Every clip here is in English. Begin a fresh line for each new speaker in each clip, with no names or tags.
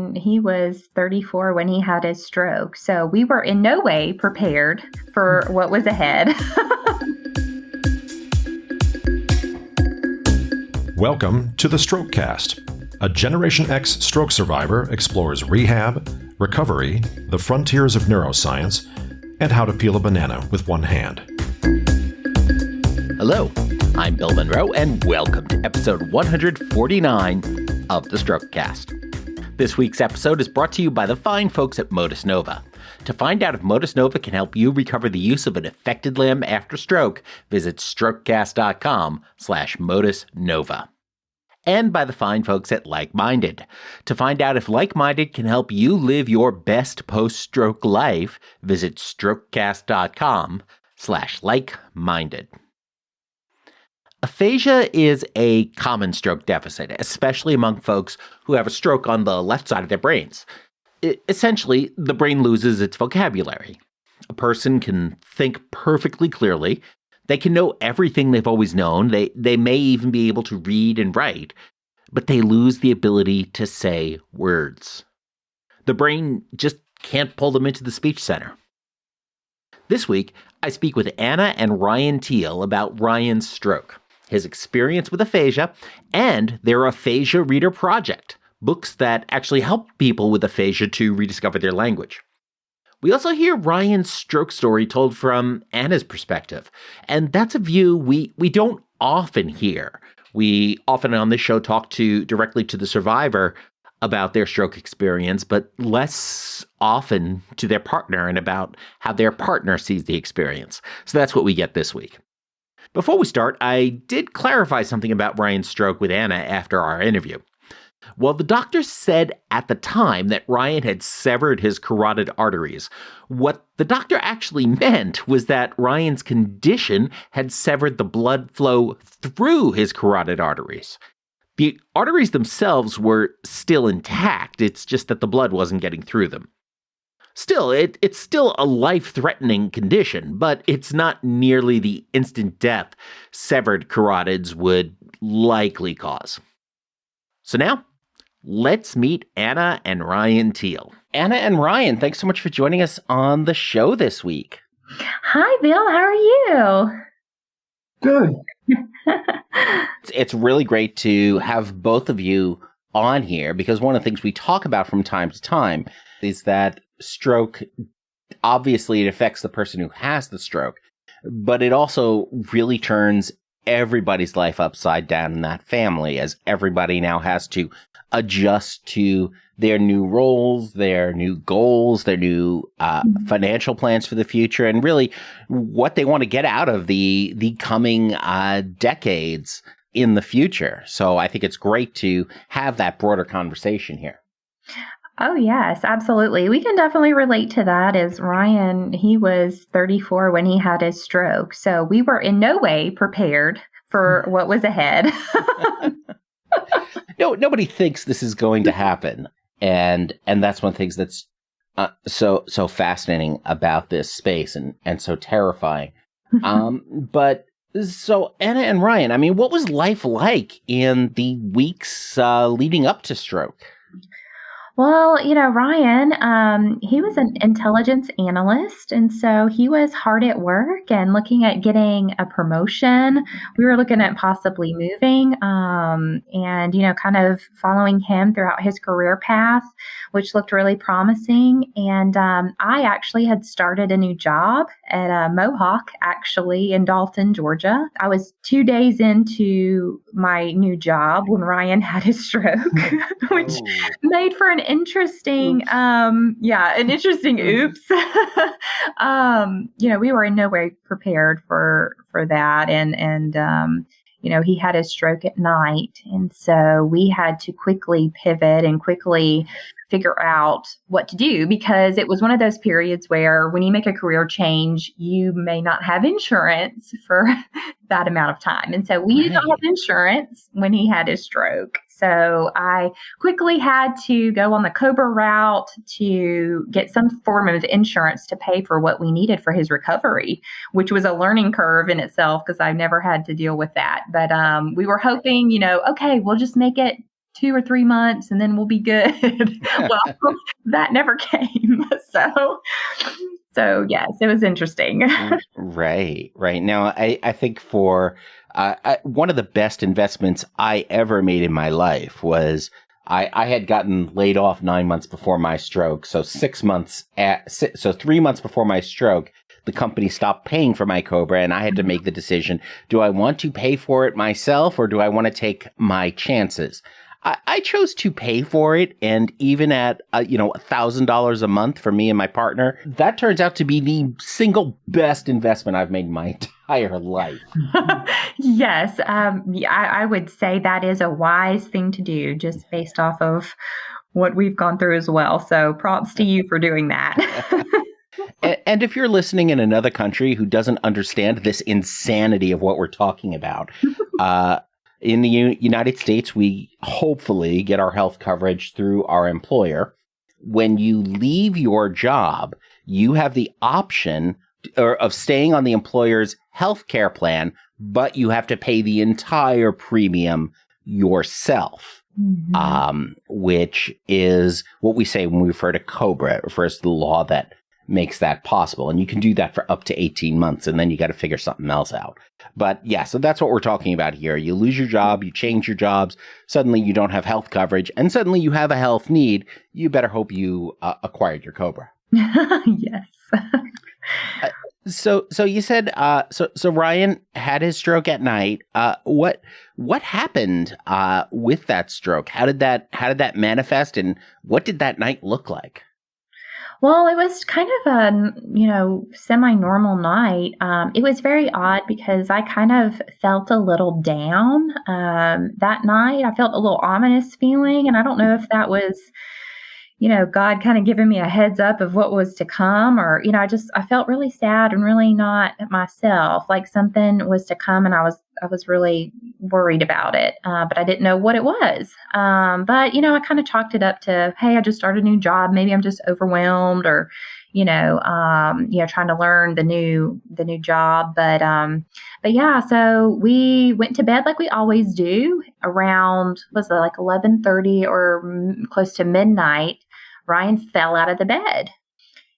Ryan, he was 34 when he had his stroke. So we were in no way prepared for what was ahead.
Welcome to the Strokecast. A Generation X stroke survivor explores rehab, recovery, the frontiers of neuroscience, and how to peel a banana with one hand.
Hello, I'm Bill Monroe, and welcome to episode 149 of the Strokecast. This week's episode is brought to you by the fine folks at Modus Nova. To find out if Modus Nova can help you recover the use of an affected limb after stroke, visit strokecast.com/Modus Nova. And by the fine folks at Like Minded. To find out if Like Minded can help you live your best post-stroke life, visit strokecast.com/Like Minded. Aphasia is a common stroke deficit, especially among folks who have a stroke on the left side of their brains. Essentially, the brain loses its vocabulary. A person can think perfectly clearly. They can know everything they've always known. They may even be able to read and write, but they lose the ability to say words. The brain just can't pull them into the speech center. This week, I speak with Anna and Ryan Teal about Ryan's stroke, his experience with aphasia, and their Aphasia Reader project, books that actually help people with aphasia to rediscover their language. We also hear Ryan's stroke story told from Anna's perspective, and that's a view we don't often hear. We often on this show talk directly to the survivor about their stroke experience, but less often to their partner and about how their partner sees the experience. So that's what we get this week. Before we start, I did clarify something about Ryan's stroke with Anna after our interview. Well, the doctor said at the time that Ryan had severed his carotid arteries. What the doctor actually meant was that Ryan's condition had severed the blood flow through his carotid arteries. The arteries themselves were still intact, it's just that the blood wasn't getting through them. Still, it's still a life-threatening condition, but it's not nearly the instant death severed carotids would likely cause. So now, let's meet Anna and Ryan Teal. Anna and Ryan, thanks so much for joining us on the show this week.
Hi, Bill. How are you?
Good.
It's really great to have both of you on here because one of the things we talk about from time to time is that stroke, obviously it affects the person who has the stroke, but it also really turns everybody's life upside down in that family as everybody now has to adjust to their new roles, their new goals, their new financial plans for the future, and really what they want to get out of the coming decades in the future. So I think it's great to have that broader conversation here.
Oh, yes, absolutely. We can definitely relate to that. As Ryan, he was 34 when he had his stroke. So we were in no way prepared for what was ahead.
No, nobody thinks this is going to happen. And that's one of the things that's so fascinating about this space and so terrifying. But so Anna and Ryan, I mean, what was life like in the weeks leading up to stroke?
Well, Ryan, he was an intelligence analyst, and so he was hard at work and looking at getting a promotion. We were looking at possibly moving, and, kind of following him throughout his career path, which looked really promising. And I actually had started a new job at Mohawk, actually, in Dalton, Georgia. I was 2 days into my new job when Ryan had his stroke, which made for an interesting, oops. We were in no way prepared for that. And he had his stroke at night. And so we had to quickly pivot and quickly figure out what to do, because it was one of those periods where when you make a career change, you may not have insurance for that amount of time. And so we did not have insurance when he had his stroke. So I quickly had to go on the COBRA route to get some form of insurance to pay for what we needed for his recovery, which was a learning curve in itself because I've never had to deal with that. But we were hoping, okay, we'll just make it 2 or 3 months and then we'll be good. Well, that never came. So yes, it was interesting.
Right. Now, I think for one of the best investments I ever made in my life was I had gotten laid off 9 months before my stroke. So 3 months before my stroke, the company stopped paying for my Cobra, and I had to make the decision: do I want to pay for it myself, or do I want to take my chances? I chose to pay for it, and even at $1,000 a month for me and my partner, that turns out to be the single best investment I've made in my entire life.
Yes, I would say that is a wise thing to do, just based off of what we've gone through as well. So props to you for doing that.
And if you're listening in another country who doesn't understand this insanity of what we're talking about, in the United States, we hopefully get our health coverage through our employer. When you leave your job, you have the option of staying on the employer's health care plan, but you have to pay the entire premium yourself, which is what we say when we refer to COBRA. It refers to the law that makes that possible. And you can do that for up to 18 months, and then you got to figure something else out. But yeah, so that's what we're talking about here. You lose your job, you change your jobs, suddenly you don't have health coverage, and suddenly you have a health need. You better hope you acquired your Cobra.
Yes.
So you said, so Ryan had his stroke at night. What happened with that stroke? How did that manifest, and what did that night look like?
Well, it was kind of a, semi-normal night. It was very odd because I kind of felt a little down that night. I felt a little ominous feeling, and I don't know if that was, God kind of giving me a heads up of what was to come, or, I felt really sad and really not myself, like something was to come, and I was really worried about it, but I didn't know what it was. But, I kind of chalked it up to, hey, I just started a new job. Maybe I'm just overwhelmed, or, trying to learn the new job. But yeah, so we went to bed like we always do around, was it like 11:30 or close to midnight. Ryan fell out of the bed.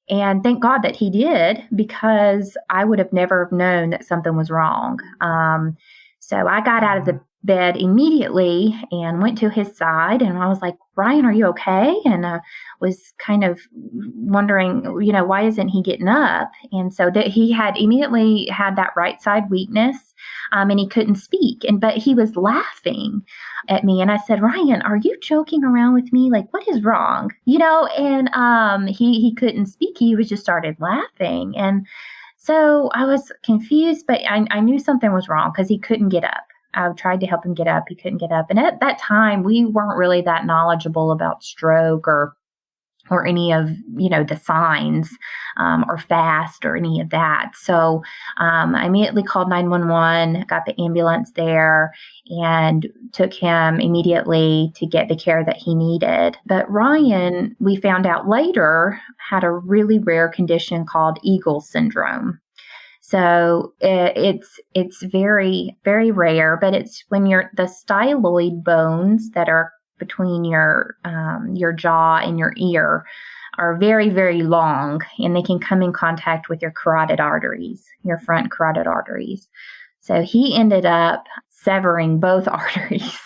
And thank God that he did, because I would have never known that something was wrong. So I got out of the bed immediately and went to his side, and I was like, Ryan, are you okay? And was kind of wondering, why isn't he getting up? And so that he had immediately had that right side weakness, and he couldn't speak. But he was laughing at me, and I said, Ryan, are you joking around with me? Like, what is wrong? And he couldn't speak. He was just started laughing. And so I was confused, but I knew something was wrong because he couldn't get up. I tried to help him get up. He couldn't get up. And at that time, we weren't really that knowledgeable about stroke or any of, the signs, or fast or any of that. So I immediately called 911, got the ambulance there, and took him immediately to get the care that he needed. But Ryan, we found out later, had a really rare condition called Eagle syndrome. So it's very, very rare, but it's when the styloid bones that are between your jaw and your ear are very, very long, and they can come in contact with your carotid arteries, your front carotid arteries. So he ended up severing both arteries.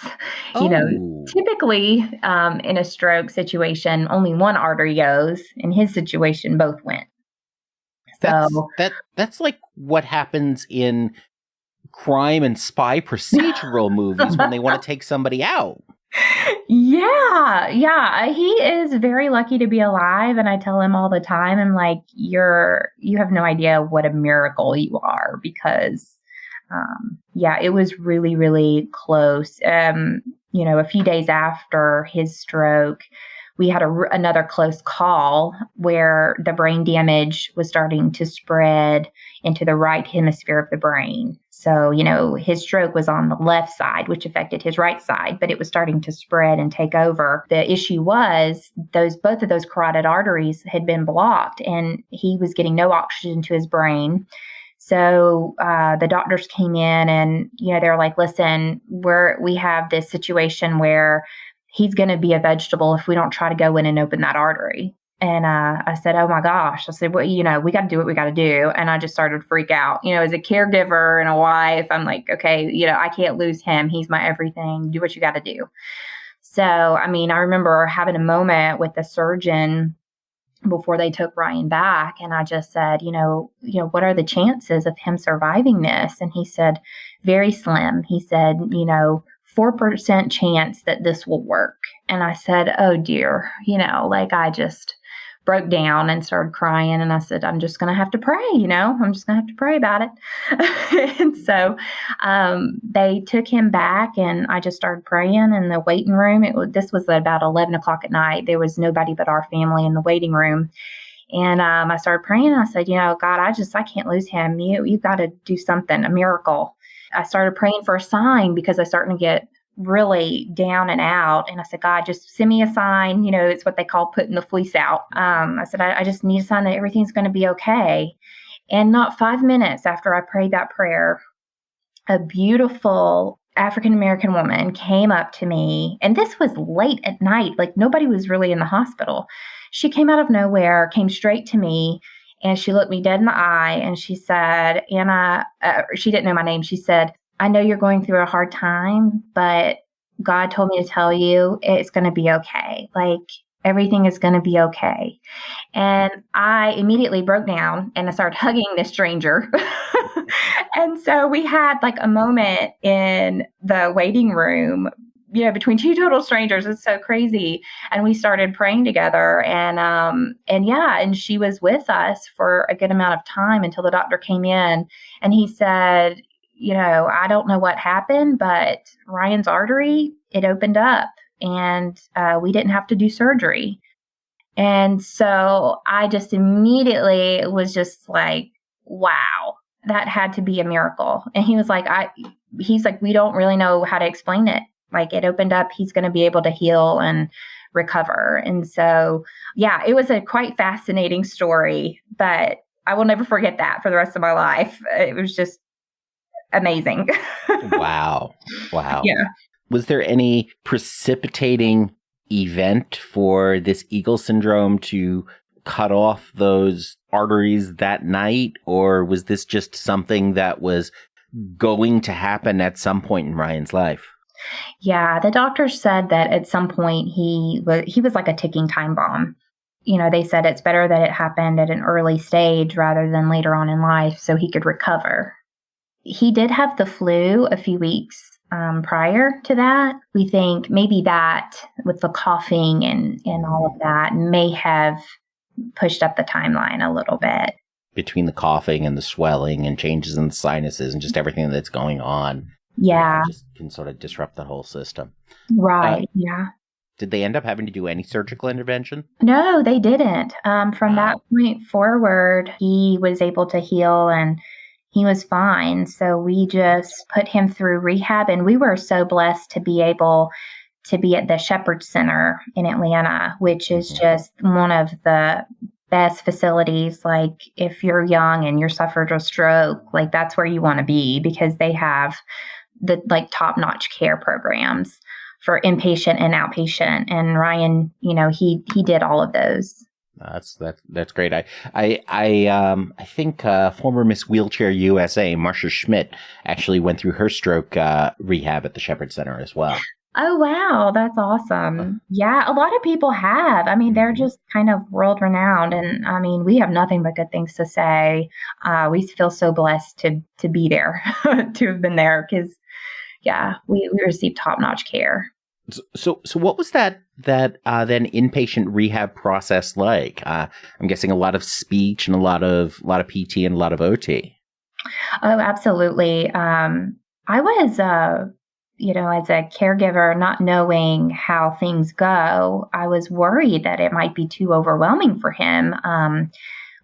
Typically in a stroke situation, only one artery goes. In his situation, both went.
That's like what happens in crime and spy procedural movies when they want to take somebody out.
Yeah. He is very lucky to be alive, and I tell him all the time, I'm like, you have no idea what a miracle you are, because it was really, really close. A few days after his stroke, we had another close call where the brain damage was starting to spread into the right hemisphere of the brain. So, his stroke was on the left side, which affected his right side, but it was starting to spread and take over. The issue was both of those carotid arteries had been blocked, and he was getting no oxygen to his brain. So the doctors came in, and, they were like, listen, we have this situation where he's going to be a vegetable if we don't try to go in and open that artery. And I said, oh my gosh. I said, well, we got to do what we got to do. And I just started to freak out. As a caregiver and a wife, I'm like, okay, I can't lose him. He's my everything. Do what you got to do. So, I remember having a moment with the surgeon before they took Ryan back. And I just said, what are the chances of him surviving this? And he said, very slim. He said, 4% chance that this will work. And I said, oh dear, I just broke down and started crying. And I said, I'm just going to have to pray, I'm just going to have to pray about it. And so they took him back and I just started praying in the waiting room. This was about 11 o'clock at night. There was nobody but our family in the waiting room. And I started praying. I said, God, I can't lose him. You got to do something, a miracle. I started praying for a sign because I started to get really down and out. And I said, God, just send me a sign. It's what they call putting the fleece out. I said, I just need a sign that everything's going to be okay. And not 5 minutes after I prayed that prayer, a beautiful African-American woman came up to me. And this was late at night. Like nobody was really in the hospital. She came out of nowhere, came straight to me. And she looked me dead in the eye and she said, Anna, she didn't know my name. She said, I know you're going through a hard time, but God told me to tell you it's going to be okay. Like everything is going to be okay. And I immediately broke down and I started hugging this stranger. And so we had like a moment in the waiting room, between two total strangers. It's so crazy. And we started praying together and she was with us for a good amount of time until the doctor came in and he said, I don't know what happened, but Ryan's artery, it opened up and we didn't have to do surgery. And so I just immediately was just like, wow, that had to be a miracle. And he was like, we don't really know how to explain it. Like it opened up, he's going to be able to heal and recover. And so, yeah, it was a quite fascinating story, but I will never forget that for the rest of my life. It was just amazing.
Wow.
Yeah.
Was there any precipitating event for this Eagle syndrome to cut off those arteries that night? Or was this just something that was going to happen at some point in Ryan's life?
Yeah, the doctor said that at some point he was like a ticking time bomb. They said it's better that it happened at an early stage rather than later on in life so he could recover. He did have the flu a few weeks prior to that. We think maybe that with the coughing and all of that may have pushed up the timeline a little bit.
Between the coughing and the swelling and changes in the sinuses and just everything that's going on.
Yeah.
Just can sort of disrupt the whole system.
Right. Yeah.
Did they end up having to do any surgical intervention?
No, they didn't. From that point forward, he was able to heal and he was fine. So we just put him through rehab and we were so blessed to be able to be at the Shepherd Center in Atlanta, which is just one of the best facilities. Like if you're young and you're suffered a stroke, like that's where you want to be because they have the like top-notch care programs for inpatient and outpatient. And Ryan, he did all of those.
That's great. I think former Miss Wheelchair USA, Marcia Schmidt, actually went through her stroke rehab at the Shepherd Center as well.
Oh, wow. That's awesome. Yeah, a lot of people have. They're just kind of world renowned. And we have nothing but good things to say. We feel so blessed to be there, to have been there because, yeah, we received top-notch care.
So what was that then inpatient rehab process like? I'm guessing a lot of speech and a lot of PT and a lot of OT.
Oh, absolutely. I was, as a caregiver, not knowing how things go, I was worried that it might be too overwhelming for him.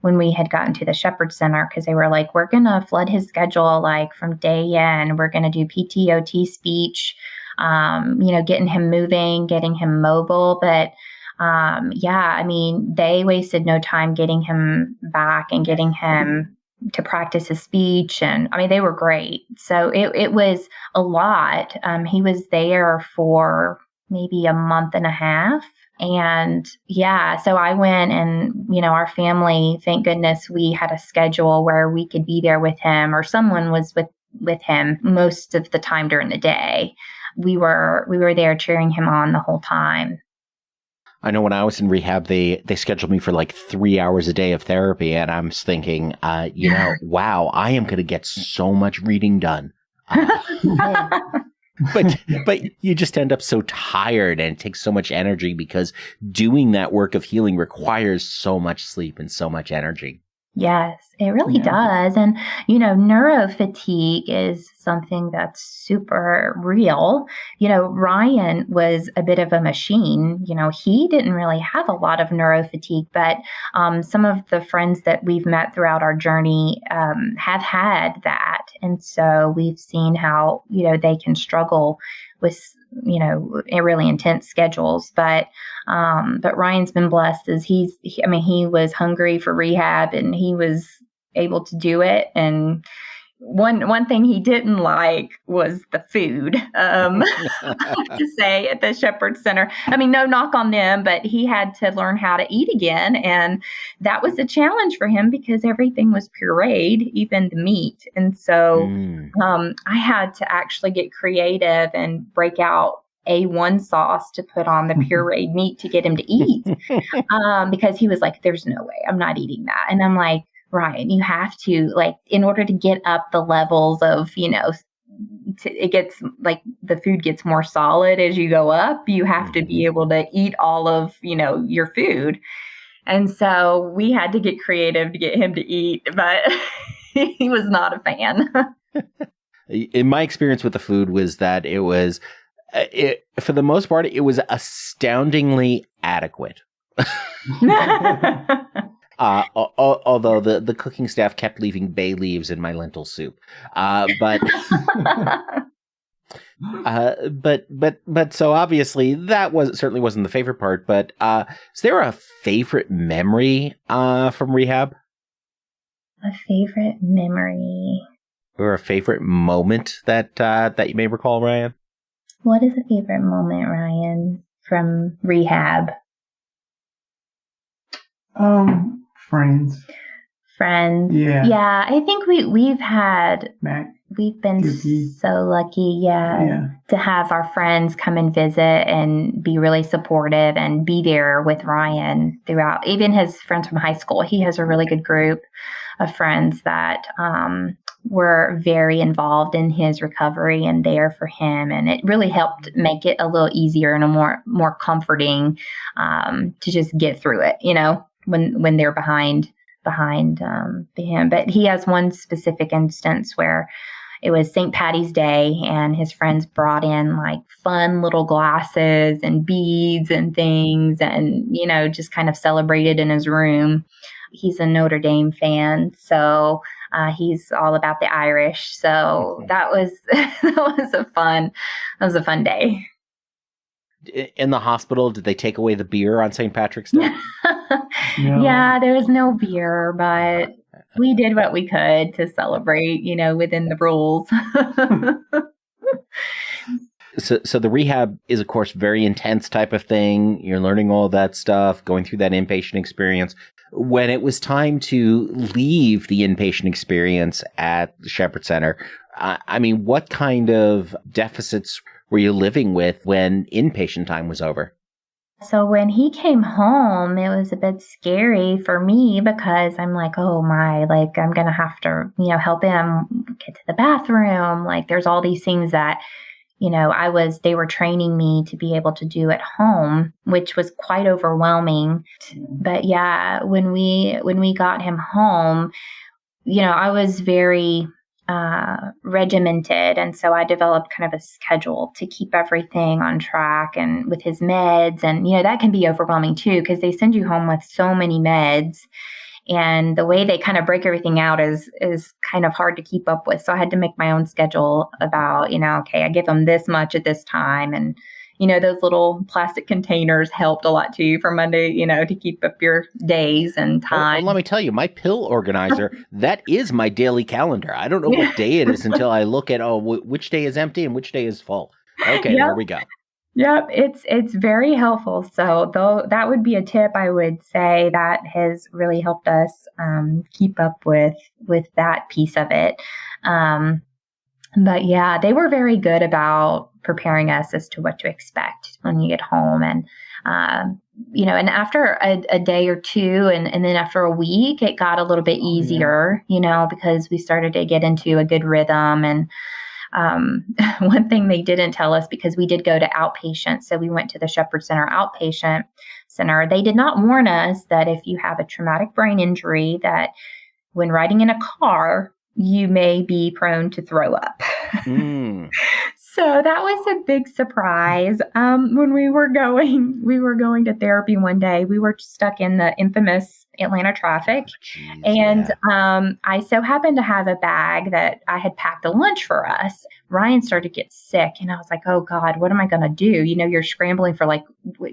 When we had gotten to the Shepherd Center, because they were like, we're going to flood his schedule, like from day in, we're going to do PT, OT, speech, getting him moving, getting him mobile. But they wasted no time getting him back and getting him to practice his speech. And they were great. So it was a lot. He was there for maybe a month and a half. And yeah, so I went and, our family, thank goodness we had a schedule where we could be there with him, or someone was with him most of the time during the day. We were there cheering him on the whole time.
I know when I was in rehab, they scheduled me for like 3 hours a day of therapy. And I'm thinking, wow, I am going to get so much reading done. But you just end up so tired, and it takes so much energy because doing that work of healing requires so much sleep and so much energy.
Yes, it really does. And, neuro fatigue is something that's super real. Ryan was a bit of a machine. He didn't really have a lot of neuro fatigue, but some of the friends that we've met throughout our journey have had that. And so we've seen how, they can struggle with, really intense schedules. But Ryan's been blessed as he was hungry for rehab and he was able to do it. And one thing he didn't like was the food, to say, at the Shepherd Center. No knock on them, but he had to learn how to eat again. And that was a challenge for him because everything was pureed, even the meat. And so I had to actually get creative and break out A1 sauce to put on the pureed meat to get him to eat, because he was like, there's no way I'm not eating that. And I'm like, Ryan, you have to, in order to get up the levels of, it gets like the food gets more solid as you go up. You have to be able to eat all of, your food. And so we had to get creative to get him to eat, but he was not a fan.
In my experience with the food was that it was, for the most part, it was astoundingly adequate. Although the cooking staff kept leaving bay leaves in my lentil soup, but so obviously that certainly wasn't the favorite part. But is there a favorite memory from rehab?
A favorite memory,
or a favorite moment that you may recall, Ryan?
What is a favorite moment, Ryan, from rehab?
Friends.
Yeah. Yeah, I think we've had
Mac.
We've been so lucky, to have our friends come and visit and be really supportive and be there with Ryan throughout. Even his friends from high school, he has a really good group of friends that were very involved in his recovery and there for him. And it really helped make it a little easier and a more comforting to just get through it, when they're behind him. But he has one specific instance where it was St. Patty's Day and his friends brought in fun little glasses and beads and things and, just kind of celebrated in his room. He's a Notre Dame fan, so he's all about the Irish. So that was a fun day.
In the hospital, did they take away the beer on St. Patrick's Day?
No. Yeah, there was no beer, but we did what we could to celebrate, within the rules.
So the rehab is, of course, very intense type of thing. You're learning all that stuff, going through that inpatient experience. When it was time to leave the inpatient experience at the Shepherd Center, what kind of deficits were you living with when inpatient time was over?
So when he came home, it was a bit scary for me because I'm like, oh my, I'm going to have to, help him get to the bathroom. There's all these things that, they were training me to be able to do at home, which was quite overwhelming. But yeah, when we got him home, I was very regimented. And so I developed kind of a schedule to keep everything on track and with his meds. And, that can be overwhelming too, because they send you home with so many meds and the way they kind of break everything out is kind of hard to keep up with. So I had to make my own schedule about, okay, I give him this much at this time. And, those little plastic containers helped a lot too for Monday, to keep up your days and time.
Well, let me tell you, my pill organizer, that is my daily calendar. I don't know what day it is until I look at, which day is empty and which day is full. Okay, There we go.
Yep, it's very helpful. So though that would be a tip I would say that has really helped us keep up with that piece of it. Um, but yeah, they were very good about preparing us as to what to expect when you get home. And, and after a day or two and then after a week, it got a little bit easier, because we started to get into a good rhythm. And one thing they didn't tell us, because we did go to outpatient, so we went to the Shepherd Center outpatient center. They did not warn us that if you have a traumatic brain injury, that when riding in a car, you may be prone to throw up. So that was a big surprise. When we were going to therapy one day. We were stuck in the infamous Atlanta traffic. I so happened to have a bag that I had packed a lunch for us. Ryan started to get sick, and I was like, oh God, what am I going to do? You're scrambling for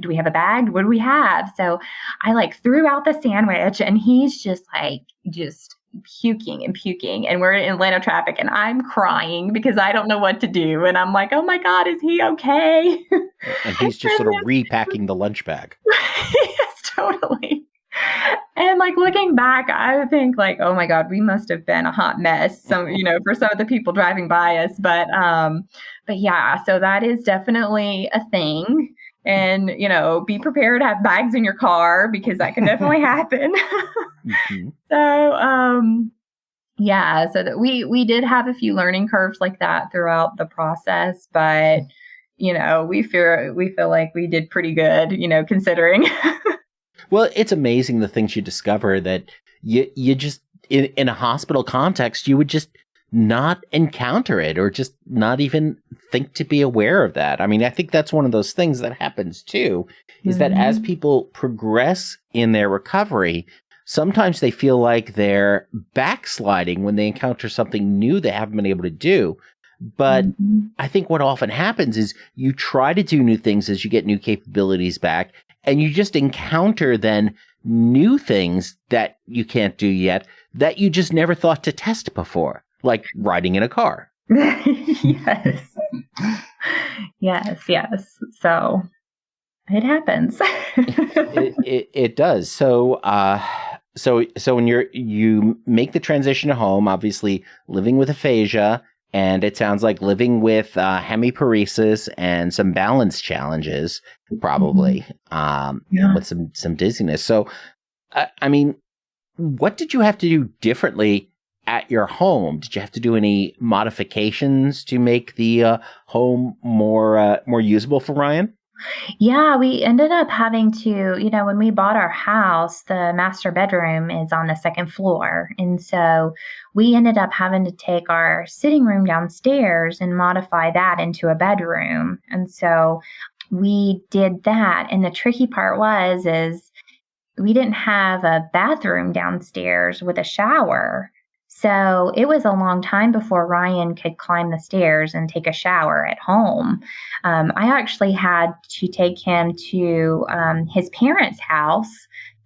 do we have a bag? What do we have? So I threw out the sandwich, and he's just puking, and we're in Atlanta traffic, and I'm crying because I don't know what to do. And I'm like, oh my God, is he okay?
And he's just sort of repacking the lunch bag.
Yes, totally. And looking back, I would think oh my God, we must have been a hot mess. So, for some of the people driving by us, but yeah, so that is definitely a thing. And, be prepared to have bags in your car because that can definitely happen.
Mm-hmm.
So, yeah, so that we did have a few learning curves like that throughout the process, but, we feel like we did pretty good, considering.
Well, it's amazing the things you discover that you just, in a hospital context, you would just not encounter it or just not even think to be aware of that. I mean, I think that's one of those things that happens too, is that as people progress in their recovery, sometimes they feel like they're backsliding when they encounter something new they haven't been able to do. But I think what often happens is you try to do new things as you get new capabilities back, and you just encounter then new things that you can't do yet that you just never thought to test before, like riding in a car.
Yes. Yes. So it happens.
It does. So when you make the transition to home, obviously living with aphasia, and it sounds like living with hemiparesis and some balance challenges, probably, with some dizziness. So, I mean, what did you have to do differently at your home? Did you have to do any modifications to make the home more usable for Ryan?
Yeah, we ended up having to, when we bought our house, the master bedroom is on the second floor. And so we ended up having to take our sitting room downstairs and modify that into a bedroom. And so we did that. And the tricky part is we didn't have a bathroom downstairs with a shower. So it was a long time before Ryan could climb the stairs and take a shower at home. I actually had to take him to his parents' house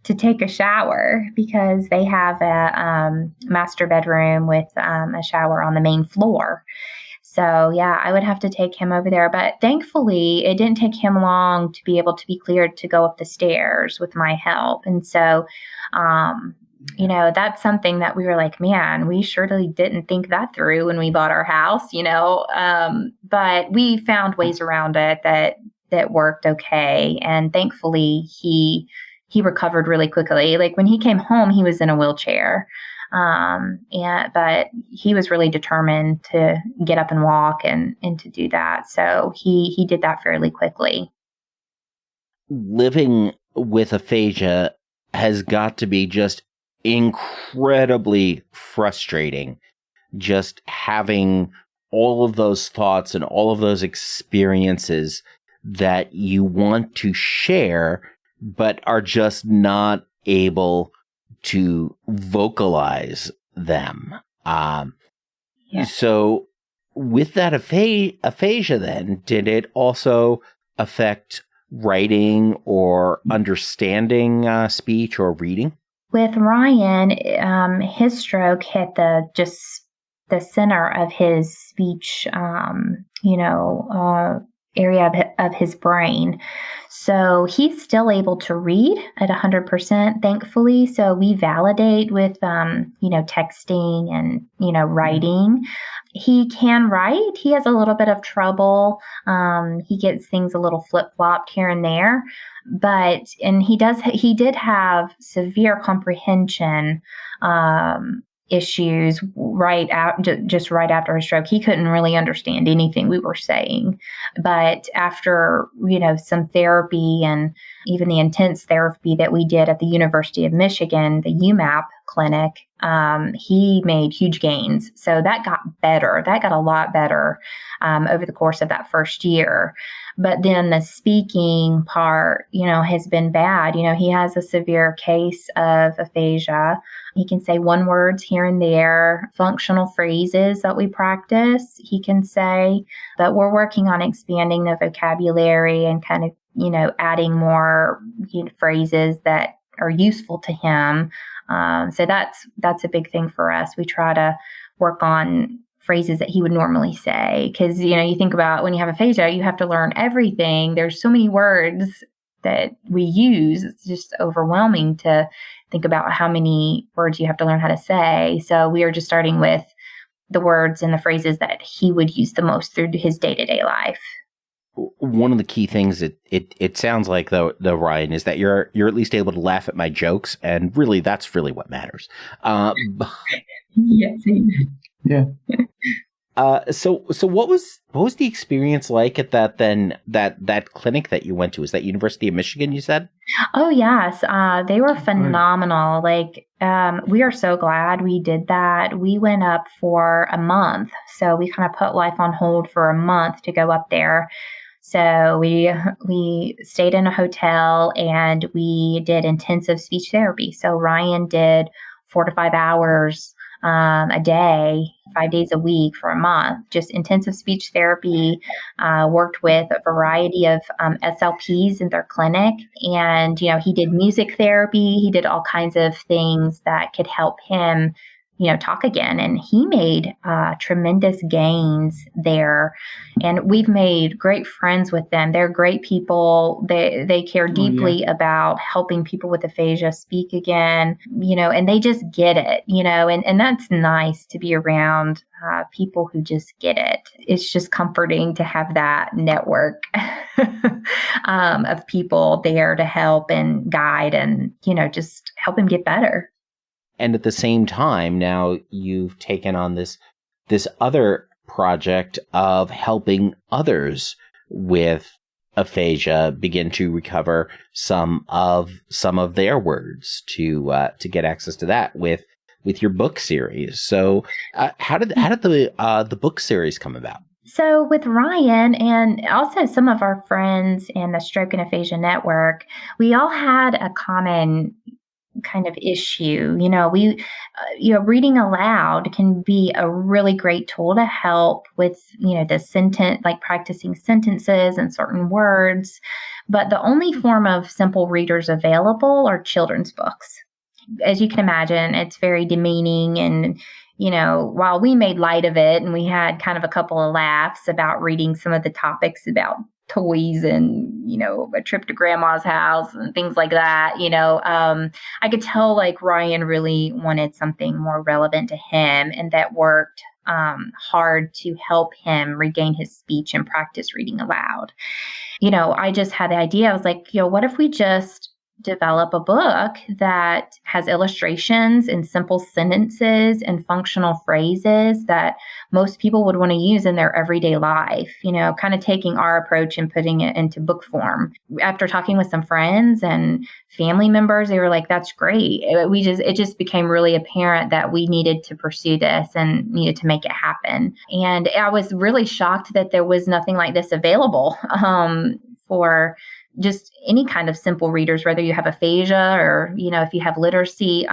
to take a shower because they have a master bedroom with a shower on the main floor. So yeah, I would have to take him over there. But thankfully, it didn't take him long to be able to be cleared to go up the stairs with my help. And so, that's something that we were like, man, we surely didn't think that through when we bought our house, but we found ways around it that worked okay. And thankfully he recovered really quickly. When he came home, he was in a wheelchair. But he was really determined to get up and walk and to do that. So he did that fairly quickly.
Living with aphasia has got to be just incredibly frustrating, just having all of those thoughts and all of those experiences that you want to share, but are just not able to vocalize them. So with that aphasia then, did it also affect writing or understanding speech or reading?
With Ryan, his stroke hit the center of his speech, area of his brain. So he's still able to read at 100%, thankfully. So we validate with, texting and, writing. He can write. He has a little bit of trouble. He gets things a little flip-flopped here and there. And he did have severe comprehension issues just right after his stroke. He couldn't really understand anything we were saying. But after, some therapy and even the intense therapy that we did at the University of Michigan, the UMAP clinic, he made huge gains. So that got better. That got a lot better over the course of that first year. But then the speaking part, has been bad. He has a severe case of aphasia. He can say one words here and there, functional phrases that we practice, he can say, but we're working on expanding the vocabulary and kind of, adding more phrases that are useful to him. So that's a big thing for us. We try to work on phrases that he would normally say. Because, you think about when you have aphasia, you have to learn everything. There's so many words that we use. It's just overwhelming to think about how many words you have to learn how to say. So we are just starting with the words and the phrases that he would use the most through his day-to-day life.
One of the key things it sounds like though, Ryan, is that you're at least able to laugh at my jokes, and really that's really what matters.
Yes.
Yeah.
So what was the experience like at that clinic that you went to? Is that University of Michigan, you said?
Oh, yes. They were phenomenal. We are so glad we did that. We went up for a month. So we kind of put life on hold for a month to go up there. So we stayed in a hotel and we did intensive speech therapy. So Ryan did 4 to 5 hours a day, 5 days a week for a month, just intensive speech therapy, worked with a variety of SLPs in their clinic. And, he did music therapy. He did all kinds of things that could help him, talk again. And he made tremendous gains there. And we've made great friends with them. They're great people. They care deeply about helping people with aphasia speak again, and they just get it, and that's nice to be around people who just get it. It's just comforting to have that network of people there to help and guide and, just help him get better.
And at the same time, now you've taken on this other project of helping others with aphasia begin to recover some of their words to get access to that with your book series. So how did the book series come about?
So with Ryan and also some of our friends in the Stroke and Aphasia Network, we all had a common kind of issue. Reading aloud can be a really great tool to help with, the sentence, like practicing sentences and certain words. But the only form of simple readers available are children's books. As you can imagine, it's very demeaning. And, while we made light of it and we had kind of a couple of laughs about reading some of the topics about toys and, a trip to grandma's house and things like that, I could tell Ryan really wanted something more relevant to him and that worked hard to help him regain his speech and practice reading aloud. I just had the idea. I was like, what if we just develop a book that has illustrations and simple sentences and functional phrases that most people would want to use in their everyday life, kind of taking our approach and putting it into book form. After talking with some friends and family members, they were like, that's great. It just became really apparent that we needed to pursue this and needed to make it happen. And I was really shocked that there was nothing like this available for just any kind of simple readers, whether you have aphasia or, if you have literacy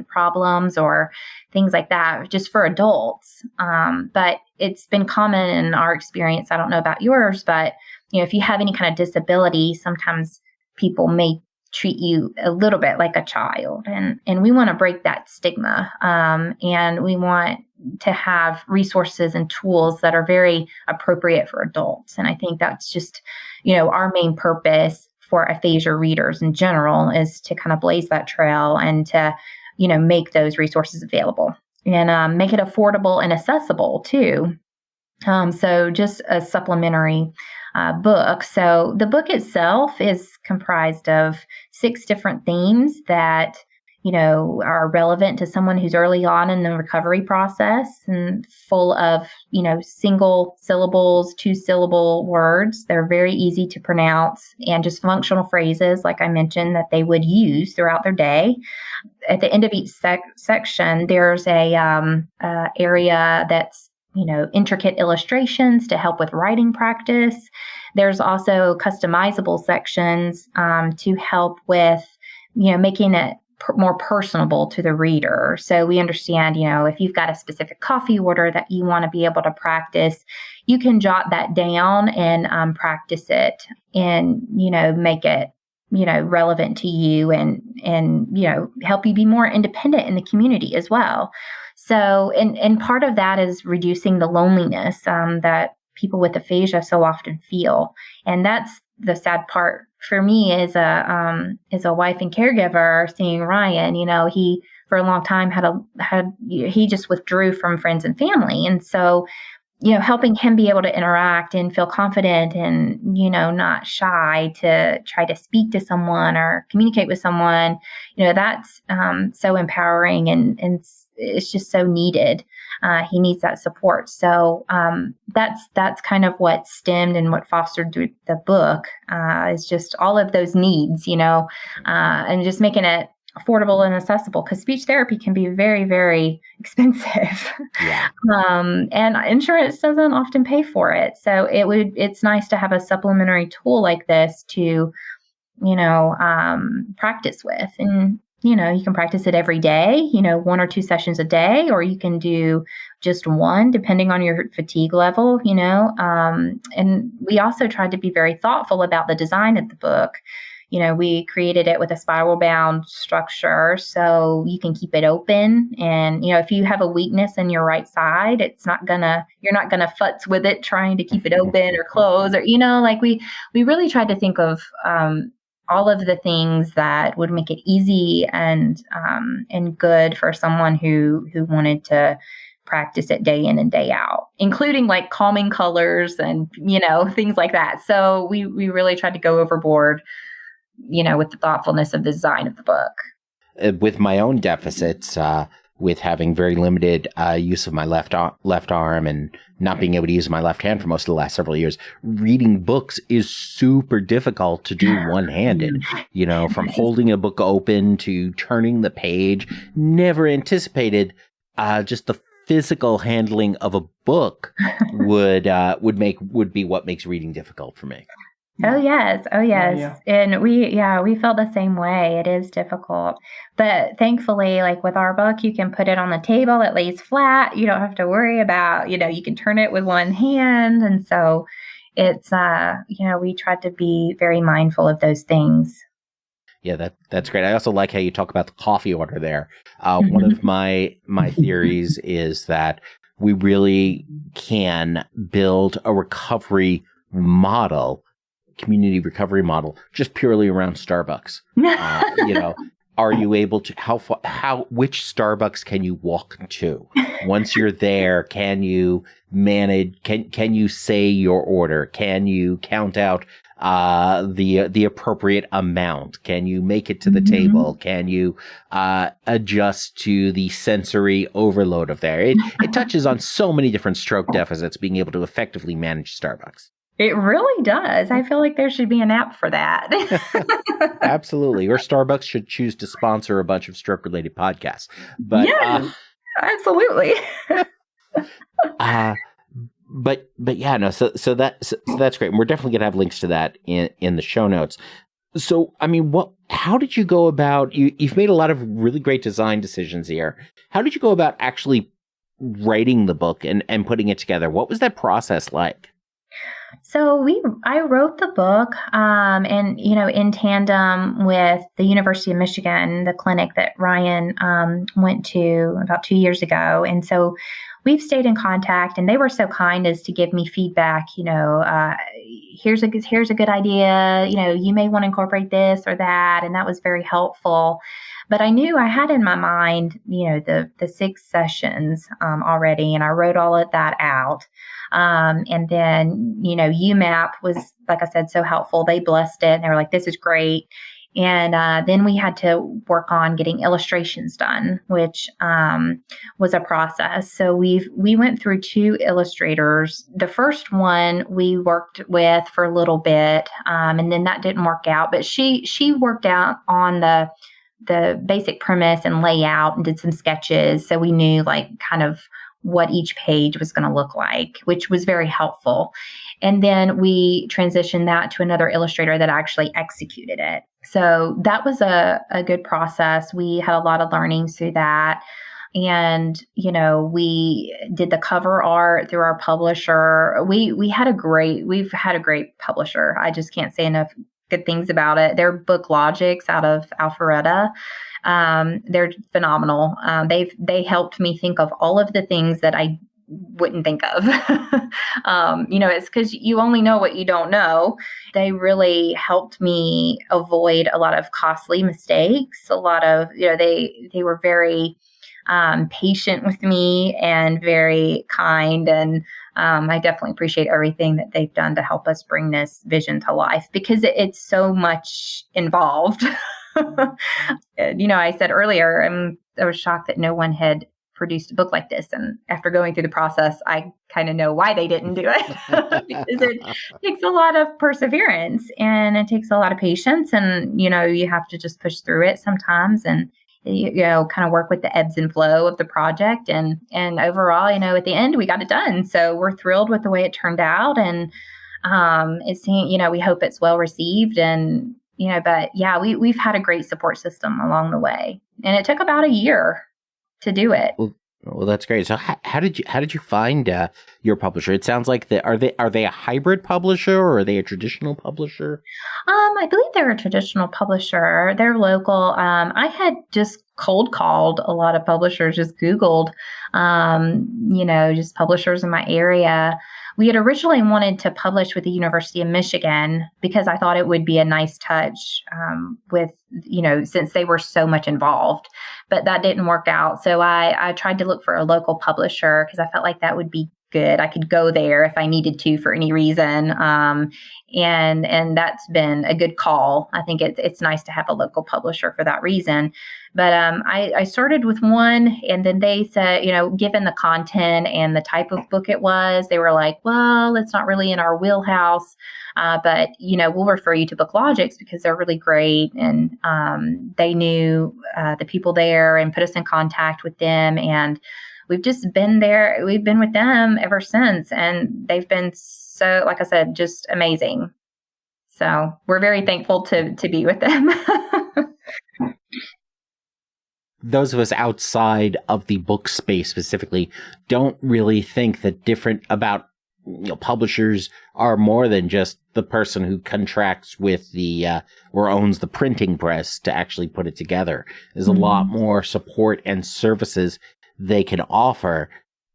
problems or things like that, just for adults. But it's been common in our experience. I don't know about yours, but, if you have any kind of disability, sometimes people may treat you a little bit like a child. And we want to break that stigma. And we want to have resources and tools that are very appropriate for adults. And I think that's just, our main purpose for aphasia readers in general is to kind of blaze that trail and to, make those resources available and make it affordable and accessible too. So just a supplementary book. So the book itself is comprised of 6 different themes that, are relevant to someone who's early on in the recovery process and full of, single syllables, 2-syllable words. They're very easy to pronounce and just functional phrases, like I mentioned, that they would use throughout their day. At the end of each section, there's a area that's intricate illustrations to help with writing practice. There's also customizable sections to help with, making it more personable to the reader. So we understand, if you've got a specific coffee order that you want to be able to practice, you can jot that down and practice it and, make it, relevant to you and help you be more independent in the community as well. So, and part of that is reducing the loneliness that people with aphasia so often feel. And that's the sad part for me as a wife and caregiver, seeing Ryan. He for a long time he just withdrew from friends and family, and so helping him be able to interact and feel confident and not shy to try to speak to someone or communicate with someone, that's so empowering and it's just so needed. He needs that support. So that's kind of what stemmed and what fostered the book is just all of those needs, and just making it affordable and accessible, because speech therapy can be very, very expensive.
Yeah.
And insurance doesn't often pay for it. So it's nice to have a supplementary tool like this to, practice with. And you can practice it every day, 1 or 2 sessions a day, or you can do just one, depending on your fatigue level, and we also tried to be very thoughtful about the design of the book. We created it with a spiral bound structure so you can keep it open. And, if you have a weakness in your right side, you're not gonna futz with it trying to keep it open or close or, we really tried to think of, all of the things that would make it easy and good for someone who wanted to practice it day in and day out, including like calming colors and, things like that. So we really tried to go overboard, with the thoughtfulness of the design of the book.
With my own deficits, with having very limited use of my left arm and not being able to use my left hand for most of the last several years, reading books is super difficult to do one-handed. From holding a book open to turning the page, never anticipated just the physical handling of a book would be what makes reading difficult for me.
Oh yes. Yeah. And we felt the same way. It is difficult. But thankfully, like with our book, you can put it on the table, it lays flat. You don't have to worry about, you can turn it with one hand. And so it's we tried to be very mindful of those things.
Yeah, that's great. I also like how you talk about the coffee order there. One of my theories is that we really can build a recovery model, community recovery model, just purely around Starbucks. Are you able to, which Starbucks can you walk to? Once you're there, can you manage, can you say your order? Can you count out the appropriate amount? Can you make it to the table? Can you adjust to the sensory overload of there? It touches on so many different stroke deficits, being able to effectively manage Starbucks.
It really does. I feel like there should be an app for that.
Absolutely. Or Starbucks should choose to sponsor a bunch of stroke-related podcasts. But
yeah, absolutely.
But yeah, no. So that's great. And we're definitely gonna have links to that in the show notes. So I mean, how did you go about? You've made a lot of really great design decisions here. How did you go about actually writing the book and putting it together? What was that process like?
So I wrote the book, and in tandem with the University of Michigan, the clinic that Ryan went to about 2 years ago, and so we've stayed in contact. And they were so kind as to give me feedback. Here's a good idea. You may want to incorporate this or that, and that was very helpful. But I knew I had in my mind, the 6 sessions already, and I wrote all of that out. And then, UMAP was, like I said, so helpful. They blessed it and they were like, this is great. And then we had to work on getting illustrations done, which was a process. So we went through 2 illustrators. The first one we worked with for a little bit, and then that didn't work out. But she worked out on the basic premise and layout and did some sketches. So we knew kind of what each page was going to look like, which was very helpful. And then we transitioned that to another illustrator that actually executed it. So that was a good process. We had a lot of learnings through that. And, we did the cover art through our publisher. We've had a great publisher. I just can't say enough good things about it. They're Book Logics out of Alpharetta. They're phenomenal. They helped me think of all of the things that I wouldn't think of. It's because you only know what you don't know. They really helped me avoid a lot of costly mistakes. A lot of, they were very patient with me and very kind. And I definitely appreciate everything that they've done to help us bring this vision to life, because it's so much involved. I said earlier, I was shocked that no one had produced a book like this. And after going through the process, I kind of know why they didn't do it, because it takes a lot of perseverance and it takes a lot of patience. And, you have to just push through it sometimes and, kind of work with the ebbs and flow of the project. And overall, at the end, we got it done. So we're thrilled with the way it turned out. And we hope it's well received. And, but yeah, we've had a great support system along the way. And it took about a year to do it.
Well, that's great. So how did you find your publisher? It sounds like are they a hybrid publisher, or are they a traditional publisher?
I believe they're a traditional publisher. They're local. I had just cold called a lot of publishers, just Googled, just publishers in my area. We had originally wanted to publish with the University of Michigan because I thought it would be a nice touch with, since they were so much involved, but that didn't work out. So I tried to look for a local publisher because I felt like that would be good. I could go there if I needed to for any reason. And that's been a good call. I think it's nice to have a local publisher for that reason. But I started with one, and then they said, given the content and the type of book it was, they were like, well, it's not really in our wheelhouse, but, we'll refer you to Book Logics because they're really great. And they knew the people there and put us in contact with them. And we've just been there. We've been with them ever since. And they've been so, like I said, just amazing. So we're very thankful to be with them.
Those of us outside of the book space specifically don't really think that publishers are more than just the person who contracts with or owns the printing press to actually put it together. There's a lot more support and services they can offer,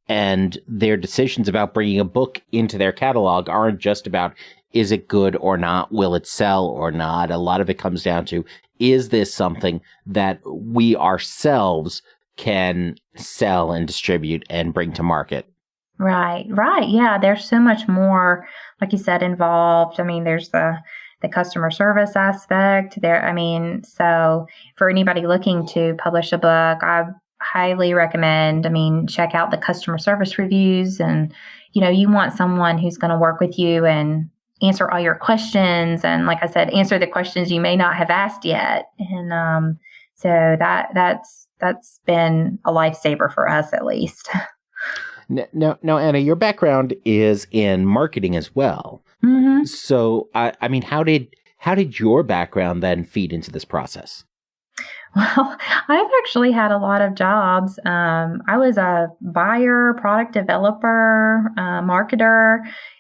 and their decisions about bringing a book into their catalog aren't just about, is it good or not? Will it sell or not? A lot of it comes down to, is this something that we ourselves can sell and distribute and bring to market?
Right. Yeah, there's so much more, like you said, involved. There's the customer service aspect there. So for anybody looking to publish a book, I highly recommend, check out the customer service reviews. And, you want someone who's going to work with you and answer all your questions. And like I said, answer the questions you may not have asked yet. And so that's been a lifesaver for us, at least.
Now, Anna, your background is in marketing as well.
Mm-hmm.
So, how did your background then feed into this process?
Well, I've actually had a lot of jobs. I was a buyer, product developer, marketer,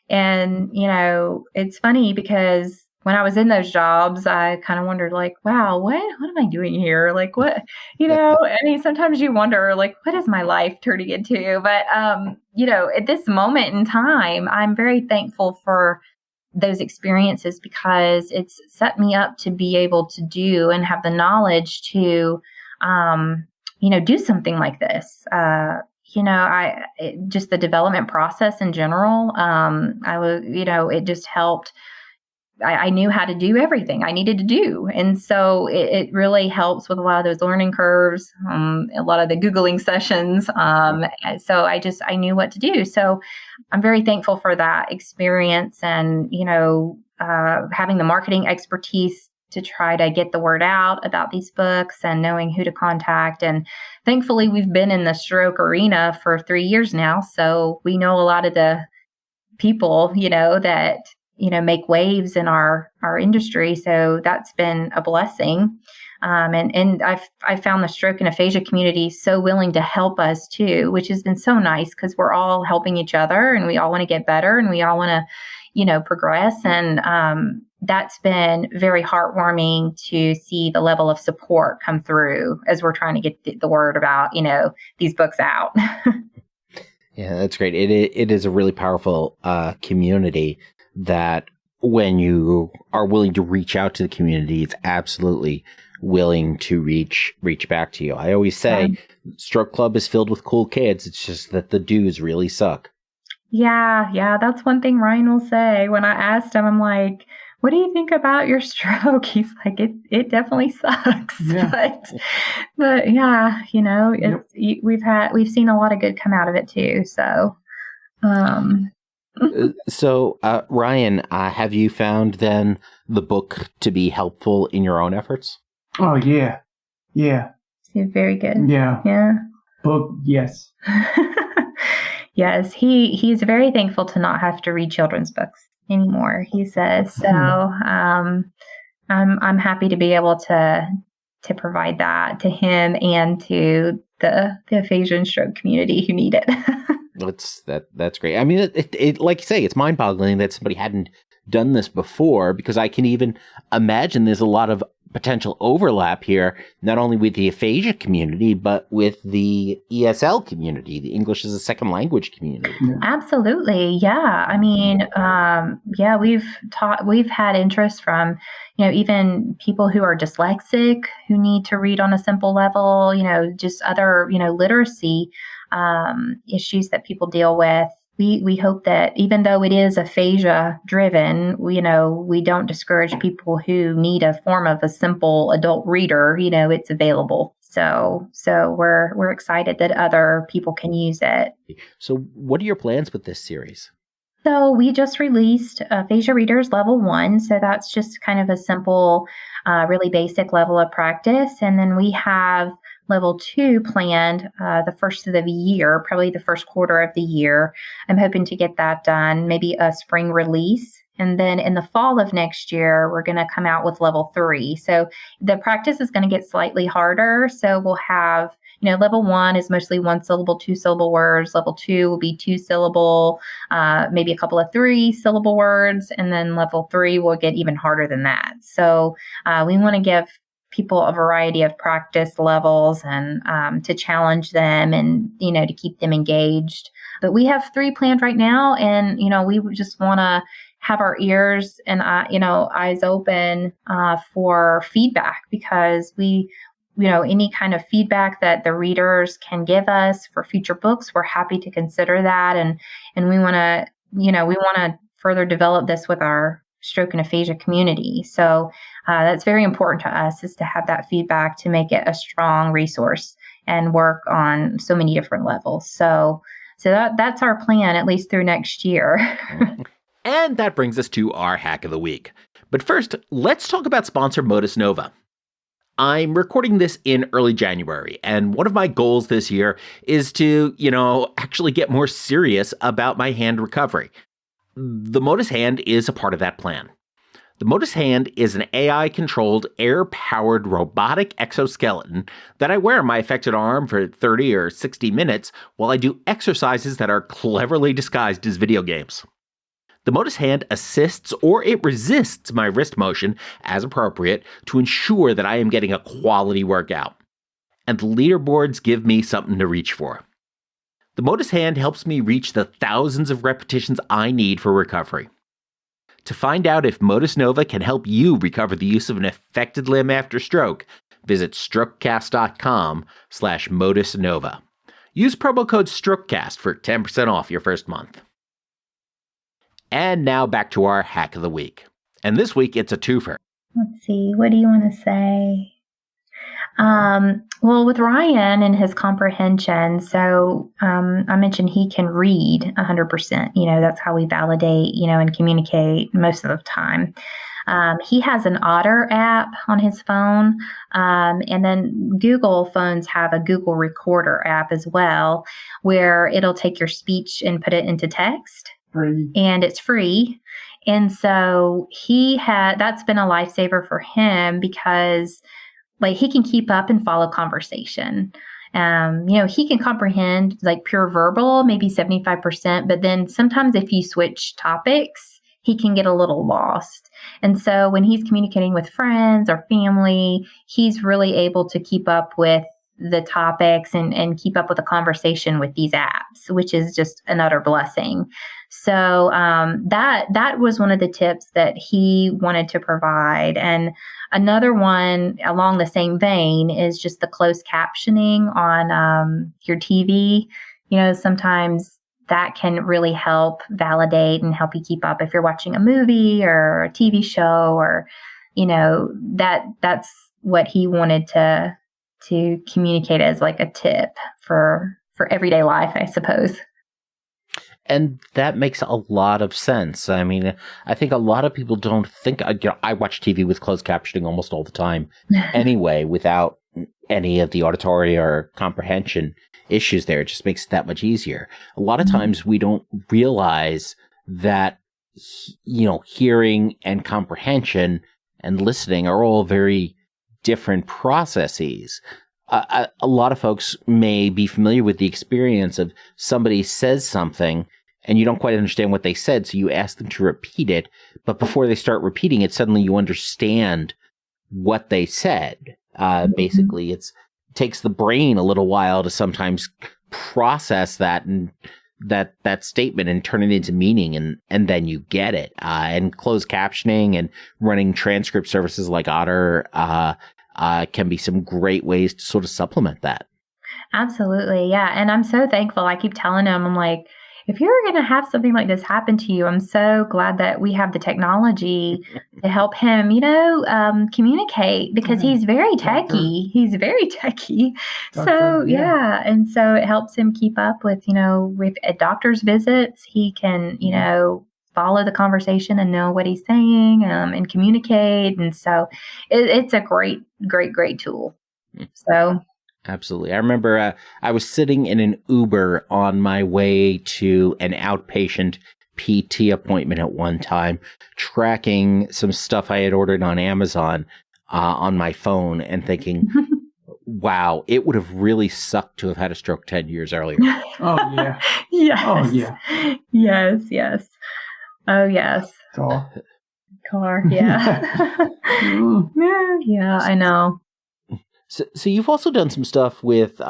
And, it's funny because when I was in those jobs, I kind of wondered like, wow, what am I doing here? Like what, I mean, sometimes you wonder like, what is my life turning into? But, at this moment in time, I'm very thankful for those experiences because it's set me up to be able to do and have the knowledge to, do something like this. Just the development process in general, I was, it just helped. I knew how to do everything I needed to do. And so it really helps with a lot of those learning curves, a lot of the Googling sessions. So I knew what to do. So I'm very thankful for that experience and, having the marketing expertise to try to get the word out about these books and knowing who to contact. And thankfully, we've been in the stroke arena for 3 years now. So we know a lot of the people, that make waves in our industry. So that's been a blessing. And I've found the stroke and aphasia community so willing to help us too, which has been so nice because we're all helping each other and we all want to get better and we all want to, progress. And that's been very heartwarming to see the level of support come through as we're trying to get the word about, these books out.
Yeah, that's great. It is a really powerful community that when you are willing to reach out to the community, it's absolutely willing to reach back to you. I always say Stroke Club is filled with cool kids. It's just that the dues really suck.
Yeah. That's one thing Ryan will say. When I asked him, I'm like, what do you think about your stroke? He's like, it definitely sucks.
Yeah.
But yeah, we've seen a lot of good come out of it too. So,
So, Ryan, have you found then the book to be helpful in your own efforts?
Oh, yeah.
He's very good.
Yeah. Book, yes.
Yes, he's very thankful to not have to read children's books anymore, he says. So I'm happy to be able to provide that to him and to the aphasia and stroke community who need it.
That's great. I mean, it like you say, it's mind-boggling that somebody hadn't done this before, because I can even imagine there's a lot of potential overlap here, not only with the aphasia community, but with the ESL community, the English as a Second Language community.
Absolutely. Yeah. I mean, we've had interest from, even people who are dyslexic, who need to read on a simple level, just other, literacy issues that people deal with. We hope that even though it is aphasia driven, we don't discourage people who need a form of a simple adult reader. It's available. So we're excited that other people can use it.
So what are your plans with this series?
So we just released Aphria Readers Level 1. So that's just kind of a simple, really basic level of practice. And then we have Level 2 planned the first of the year, probably the first quarter of the year. I'm hoping to get that done, maybe a spring release. And then in the fall of next year, we're going to come out with Level 3. So the practice is going to get slightly harder. So we'll have, Level 1 is mostly 1-syllable, 2-syllable words. Level 2 will be 2-syllable, maybe a couple of 3-syllable words. And then Level 3 will get even harder than that. So we want to give people a variety of practice levels and to challenge them and, to keep them engaged. But we have 3 planned right now. And, we just want to have our ears and, eyes open for feedback, because we, any kind of feedback that the readers can give us for future books, we're happy to consider that. And we want to, further develop this with our stroke and aphasia community. So that's very important to us, is to have that feedback to make it a strong resource and work on so many different levels. So that's our plan, at least through next year.
And that brings us to our hack of the week. But first, let's talk about sponsor Modus Nova. I'm recording this in early January, and one of my goals this year is to, actually get more serious about my hand recovery. The Modus Hand is a part of that plan. The Modus Hand is an AI-controlled, air-powered robotic exoskeleton that I wear on my affected arm for 30 or 60 minutes while I do exercises that are cleverly disguised as video games. The Modus hand assists or it resists my wrist motion as appropriate to ensure that I am getting a quality workout. And the leaderboards give me something to reach for. The Modus hand helps me reach the thousands of repetitions I need for recovery. To find out if Modus Nova can help you recover the use of an affected limb after stroke, visit strokecast.com/Modus Nova. Use promo code StrokeCast for 10% off your first month. And now back to our hack of the week. And this week it's a twofer.
Let's see. What do you want to say? Well, with Ryan and his comprehension, so I mentioned he can read 100%. That's how we validate, and communicate most of the time. He has an Otter app on his phone, and then Google phones have a Google Recorder app as well, where it'll take your speech and put it into text.
Free.
And it's free. And so that's been a lifesaver for him because he can keep up and follow conversation. He can comprehend pure verbal, maybe 75%, but then sometimes if you switch topics, he can get a little lost. And so when he's communicating with friends or family, he's really able to keep up with the topics and keep up with the conversation with these apps, which is just an utter blessing. So that was one of the tips that he wanted to provide. And another one along the same vein is just the closed captioning on your TV. Sometimes that can really help validate and help you keep up if you're watching a movie or a TV show, or that's what he wanted to communicate as a tip for everyday life, I suppose.
And that makes a lot of sense. I mean, I think a lot of people don't think, I watch TV with closed captioning almost all the time anyway, without any of the auditory or comprehension issues there. It just makes it that much easier. A lot of times we don't realize that, hearing and comprehension and listening are all very different processes. A lot of folks may be familiar with the experience of somebody says something and you don't quite understand what they said, so you ask them to repeat it, but before they start repeating it, suddenly you understand what they said. Basically, it takes the brain a little while to sometimes process that and that statement and turn it into meaning, and then you get it. And closed captioning and running transcript services like Otter can be some great ways to sort of supplement that.
Absolutely. Yeah. And I'm so thankful. I keep telling him, I'm like, if you're going to have something like this happen to you, I'm so glad that we have the technology to help him, communicate, because he's very techie. He's very techie. So, yeah. And so it helps him keep up with, with at doctor's visits, he can, follow the conversation and know what he's saying and communicate. And so it's a great, great, great tool. So.
Absolutely. I remember I was sitting in an Uber on my way to an outpatient PT appointment at one time, tracking some stuff I had ordered on Amazon on my phone and thinking, wow, it would have really sucked to have had a stroke 10 years earlier.
Oh, yeah.
Yes.
Oh, yeah.
Yes. Oh, yes. Car. Yeah. Yeah, I know.
So you've also done some stuff with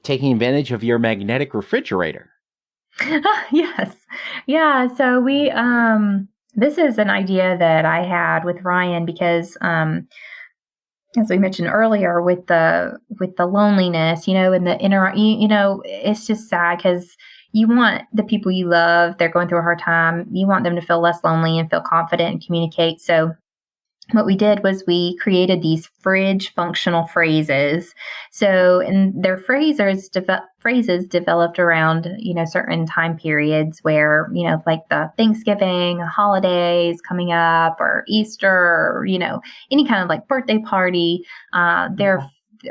taking advantage of your magnetic refrigerator.
Yes. Yeah. So we, this is an idea that I had with Ryan because, as we mentioned earlier, with the loneliness, and the inner, it's just sad because you want the people you love, they're going through a hard time. You want them to feel less lonely and feel confident and communicate. So what we did was we created these fridge functional phrases. So, and their phrases developed around, certain time periods where, like the Thanksgiving holidays coming up or Easter or, any kind of like birthday party.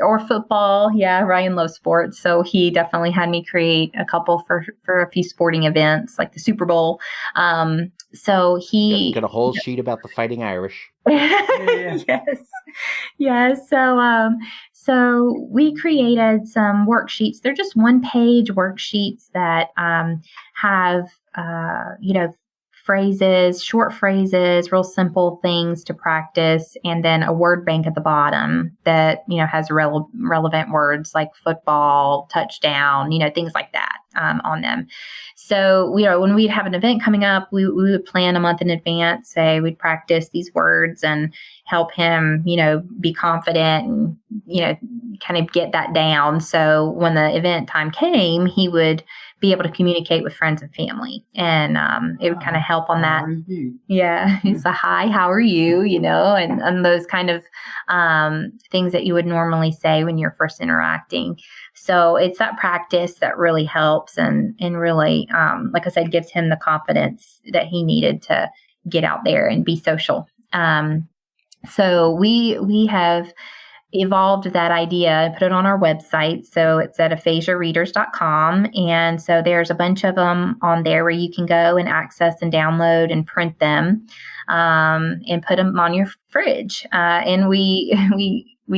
or football. Yeah, Ryan loves sports, so he definitely had me create a couple for a few sporting events, like the Super Bowl. So he
got a whole sheet about the Fighting Irish.
Yes. So we created some worksheets. They're just 1-page worksheets that have phrases, short phrases, real simple things to practice, and then a word bank at the bottom that, has relevant words like football, touchdown, things like that on them. So, when we'd have an event coming up, we would plan a month in advance, say we'd practice these words and help him, be confident and, kind of get that down. So when the event time came, he would be able to communicate with friends and family. And it would kind of help on that.
How are you?
Yeah. It's a hi, how are you? And those kind of things that you would normally say when you're first interacting. So it's that practice that really helps and really, like I said, gives him the confidence that he needed to get out there and be social. So we have evolved that idea and put it on our website. So it's at aphasiareaders.com. And so there's a bunch of them on there where you can go and access and download and print them and put them on your fridge. And we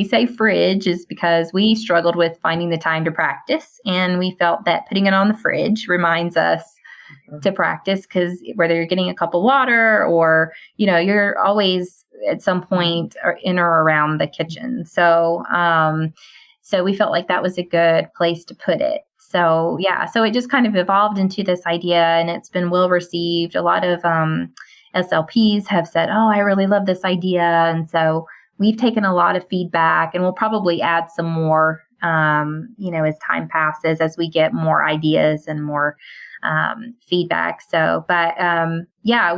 say fridge is because we struggled with finding the time to practice. And we felt that putting it on the fridge reminds us to practice, because whether you're getting a cup of water or, you're always at some point in or around the kitchen. So, so we felt like that was a good place to put it. So, so it just kind of evolved into this idea, and it's been well received. A lot of SLPs have said, "Oh, I really love this idea." And so we've taken a lot of feedback, and we'll probably add some more, as time passes, as we get more ideas and more feedback. So, but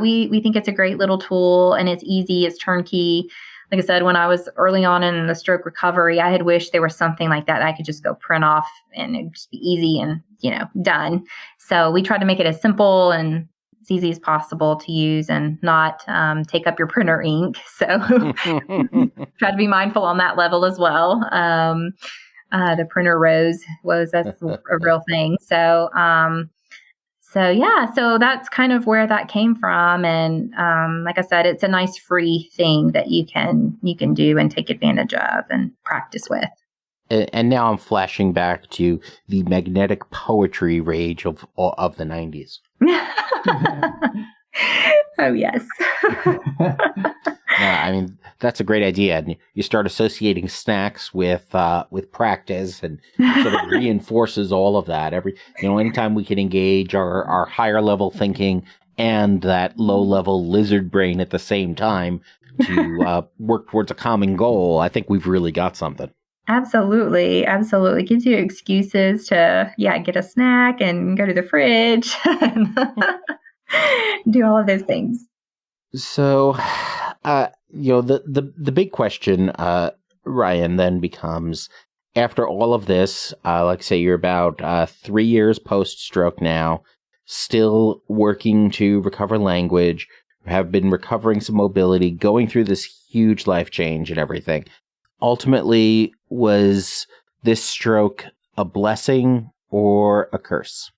we think it's a great little tool, and it's easy, it's turnkey. Like I said, when I was early on in the stroke recovery, I had wished there was something like that I could just go print off and it'd just be easy and, done. So we tried to make it as simple and as easy as possible to use and not take up your printer ink. So try to be mindful on that level as well. The printer woes, that's a real thing. So that's kind of where that came from. And like I said, it's a nice free thing that you can do and take advantage of and practice with.
And now I'm flashing back to the magnetic poetry rage of the 90s.
Oh, yes.
I mean, that's a great idea. And you start associating snacks with practice, and it sort of reinforces all of that. Anytime we can engage our higher level thinking and that low level lizard brain at the same time to work towards a common goal, I think we've really got something.
Absolutely. Absolutely. Gives you excuses to, get a snack and go to the fridge and do all of those things.
So, the big question, Ryan, then becomes, after all of this, like I say, you're about 3 years post-stroke now, still working to recover language, have been recovering some mobility, going through this huge life change and everything. Ultimately, was this stroke a blessing or a curse?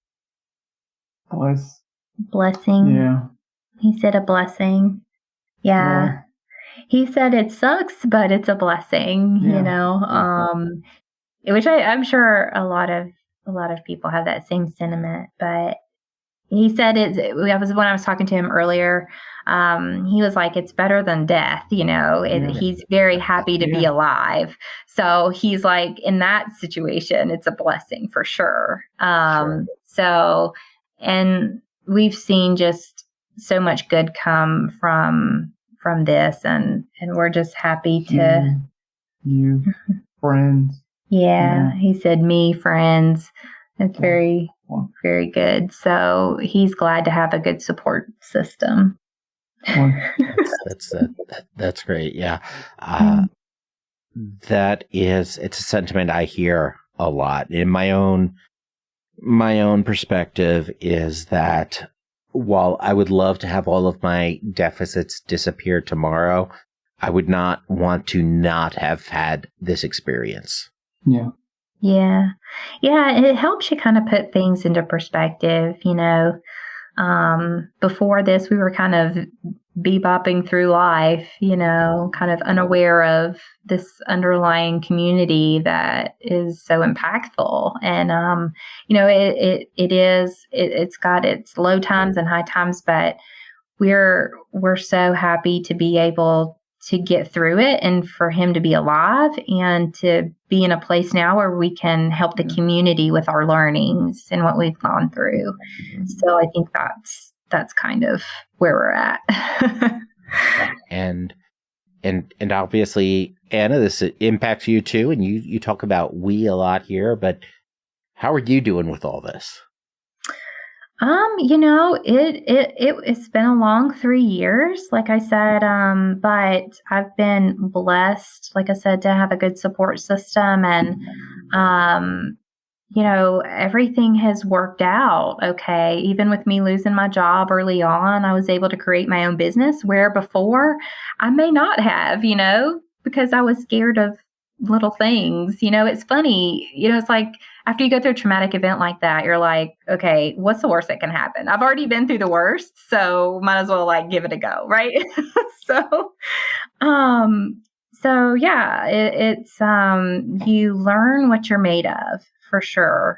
Blessing.
Yeah.
He said a blessing. Yeah. He said it sucks, but it's a blessing, which I'm sure a lot of people have that same sentiment, but he said when I was talking to him earlier, he was like, it's better than death, he's very happy to be alive. So he's like, in that situation, it's a blessing for sure.
Sure.
So, and we've seen just so much good come from this, and we're just happy to
you friends.
Yeah, he said me friends. It's very good. So he's glad to have a good support system.
That's great. Yeah. It's a sentiment I hear a lot. In my own perspective is that while I would love to have all of my deficits disappear tomorrow, I would not want to not have had this experience.
Yeah.
Yeah. Yeah, it helps you kind of put things into perspective, before this, we were kind of bebopping through life, kind of unaware of this underlying community that is so impactful. And, it's got its low times and high times, but we're so happy to be able to get through it and for him to be alive and to be in a place now where we can help the community with our learnings and what we've gone through. So I think that's kind of where we're at.
And obviously, Anna, this impacts you too. And you talk about we a lot here, but how are you doing with all this?
It's been a long 3 years, like I said, but I've been blessed, like I said, to have a good support system and, everything has worked out okay. Even with me losing my job early on, I was able to create my own business where before I may not have, because I was scared of little things. It's funny, it's like after you go through a traumatic event like that, you're like, okay, what's the worst that can happen? I've already been through the worst, so might as well give it a go, right? so, yeah, it's you learn what you're made of for sure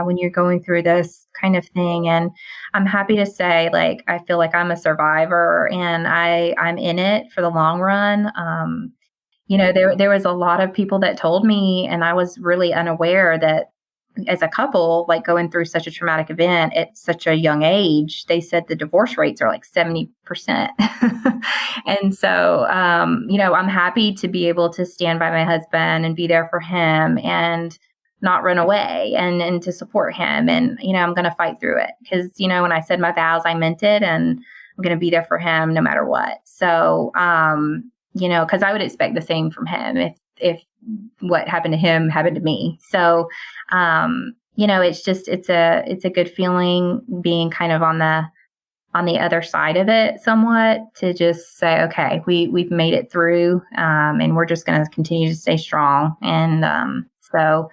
when you're going through this kind of thing. And I'm happy to say, I feel like I'm a survivor and I'm in it for the long run. There was a lot of people that told me, and I was really unaware that as a couple, going through such a traumatic event at such a young age, they said the divorce rates are 70%. And so, I'm happy to be able to stand by my husband and be there for him and not run away and to support him. And, I'm going to fight through it because, when I said my vows, I meant it, and I'm going to be there for him no matter what. So, because I would expect the same from him if what happened to him happened to me. So, it's a good feeling being kind of on the other side of it somewhat, to just say, okay, we've made it through, and we're just going to continue to stay strong. And, so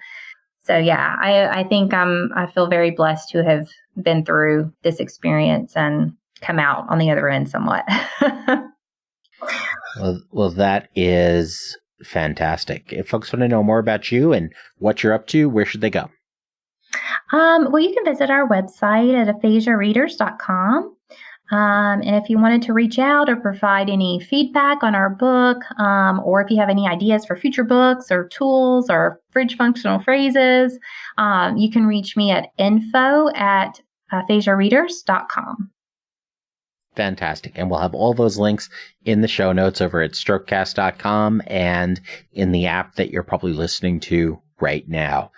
yeah, I think I feel very blessed to have been through this experience and come out on the other end somewhat.
Well, that is fantastic. If folks want to know more about you and what you're up to, where should they go?
Well, you can visit our website at aphasiareaders.com. And if you wanted to reach out or provide any feedback on our book, or if you have any ideas for future books or tools or fridge functional phrases, you can reach me at info@aphasiareaders.com.
Fantastic. And we'll have all those links in the show notes over at strokecast.com and in the app that you're probably listening to right now.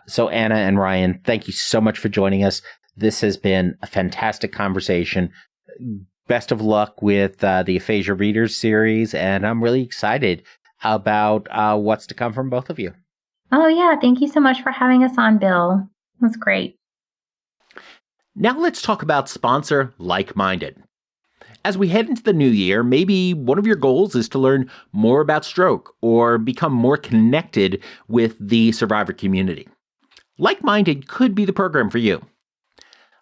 So Anna and Ryan, thank you so much for joining us. This has been a fantastic conversation. Best of luck with the Aphasia Readers series, and I'm really excited about what's to come from both of you.
Oh, yeah. Thank you so much for having us on, Bill. It was great.
Now let's talk about sponsor Like Minded. As we head into the new year, maybe one of your goals is to learn more about stroke or become more connected with the survivor community. Like Minded could be the program for you.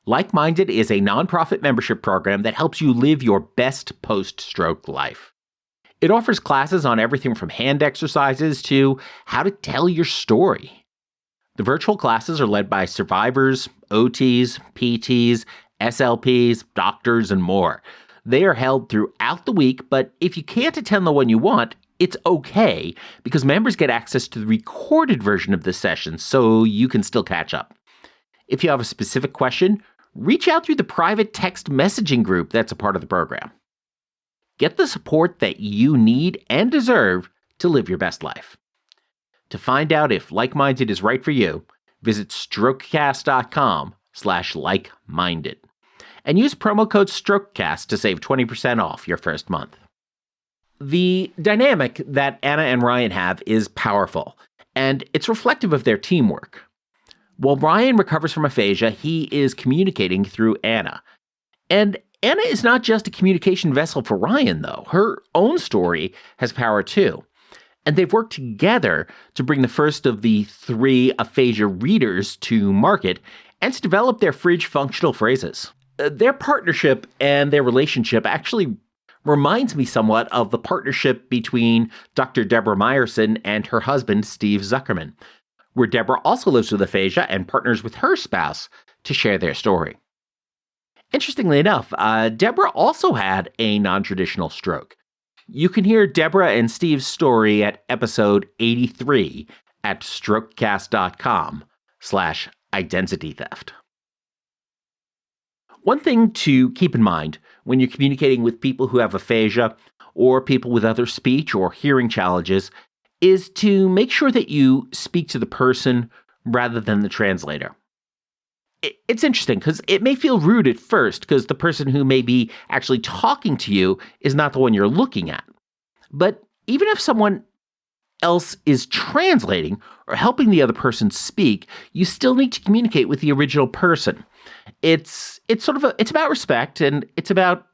Like Minded is a nonprofit membership program that helps you live your best post-stroke life. It offers classes on everything from hand exercises to how to tell your story. The virtual classes are led by survivors, OTs, PTs, SLPs, doctors, and more. They are held throughout the week, but if you can't attend the one you want, it's okay because members get access to the recorded version of the session so you can still catch up. If you have a specific question, reach out through the private text messaging group that's a part of the program. Get the support that you need and deserve to live your best life. To find out if Like Minded is right for you, visit strokecast.com/likeminded and use promo code STROKECAST to save 20% off your first month. The dynamic that Anna and Ryan have is powerful, and it's reflective of their teamwork. While Ryan recovers from aphasia, he is communicating through Anna. And Anna is not just a communication vessel for Ryan, though. Her own story has power, too. And they've worked together to bring the first of the 3 Aphasia Readers to market and to develop their fridge functional phrases. Their partnership and their relationship actually reminds me somewhat of the partnership between Dr. Deborah Meyerson and her husband, Steve Zuckerman, where Deborah also lives with aphasia and partners with her spouse to share their story. Interestingly enough, Deborah also had a non-traditional stroke. You can hear Deborah and Steve's story at episode 83 at strokecast.com/identity theft. One thing to keep in mind when you're communicating with people who have aphasia or people with other speech or hearing challenges is to make sure that you speak to the person rather than the translator. It's interesting because it may feel rude at first because the person who may be actually talking to you is not the one you're looking at. But even if someone else is translating or helping the other person speak, you still need to communicate with the original person. It's about respect, and it's about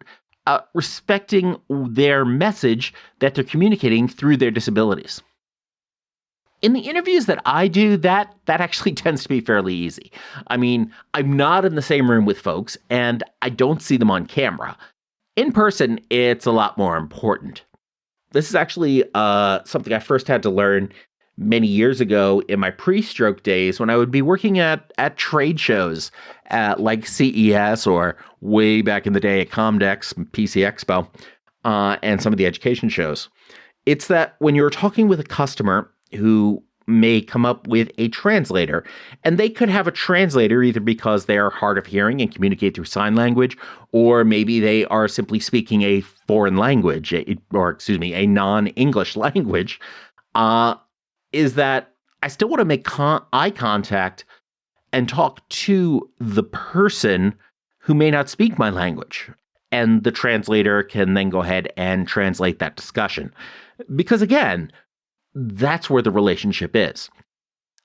respecting their message that they're communicating through their disabilities. In the interviews that I do, that actually tends to be fairly easy. I mean, I'm not in the same room with folks, and I don't see them on camera. In person, it's a lot more important. This is actually something I first had to learn many years ago in my pre-stroke days when I would be working at trade shows like CES or way back in the day at Comdex, PC Expo, and some of the education shows. It's that when you're talking with a customer who may come up with a translator, and they could have a translator either because they are hard of hearing and communicate through sign language, or maybe they are simply speaking a foreign language, a non-English language, is that I still want to make eye contact and talk to the person who may not speak my language. And the translator can then go ahead and translate that discussion. Because again, that's where the relationship is.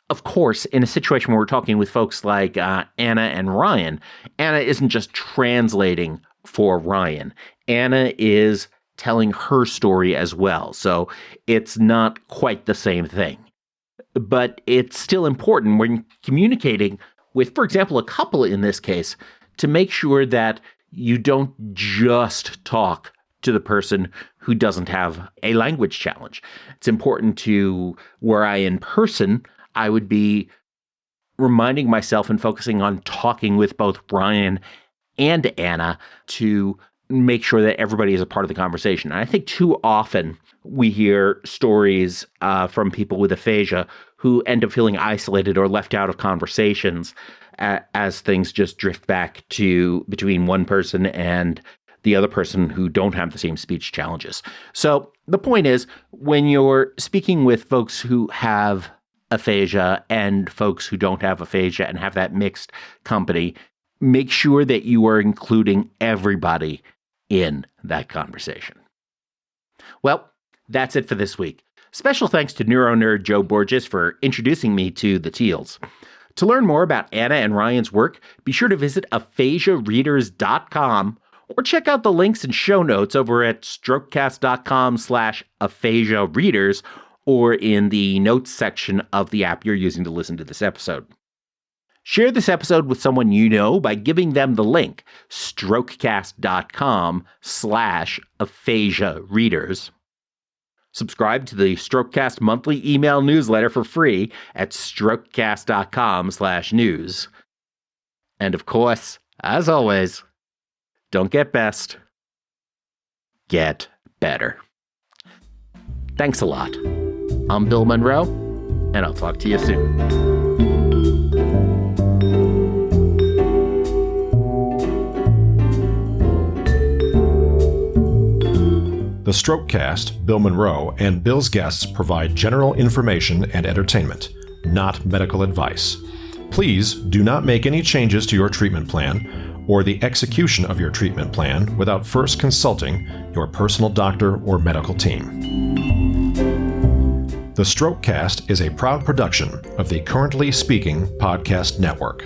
Of course, in a situation where we're talking with folks like Anna and Ryan, Anna isn't just translating for Ryan. Anna is telling her story as well. So it's not quite the same thing. But it's still important when communicating with, for example, a couple in this case, to make sure that you don't just talk to the person who doesn't have a language challenge. It's important to, where in person, I would be reminding myself and focusing on talking with both Ryan and Anna to make sure that everybody is a part of the conversation. And I think too often we hear stories from people with aphasia who end up feeling isolated or left out of conversations as things just drift back to between one person and the other person who don't have the same speech challenges. So the point is, when you're speaking with folks who have aphasia and folks who don't have aphasia and have that mixed company, make sure that you are including everybody in that conversation. Well, that's it for this week. Special thanks to neuro nerd Joe Borges for introducing me to the Teals. To learn more about Anna and Ryan's work, be sure to visit aphasiareaders.com or check out the links and show notes over at strokecast.com/aphasia readers or in the notes section of the app you're using to listen to this episode. Share this episode with someone you know by giving them the link, strokecast.com/aphasia readers. Subscribe to the Strokecast monthly email newsletter for free at strokecast.com/news. And of course, as always, don't get best, get better. Thanks a lot. I'm Bill Monroe, and I'll talk to you soon.
The Strokecast, Bill Monroe, and Bill's guests provide general information and entertainment, not medical advice. Please do not make any changes to your treatment plan or the execution of your treatment plan without first consulting your personal doctor or medical team. The Strokecast is a proud production of the Currently Speaking Podcast Network.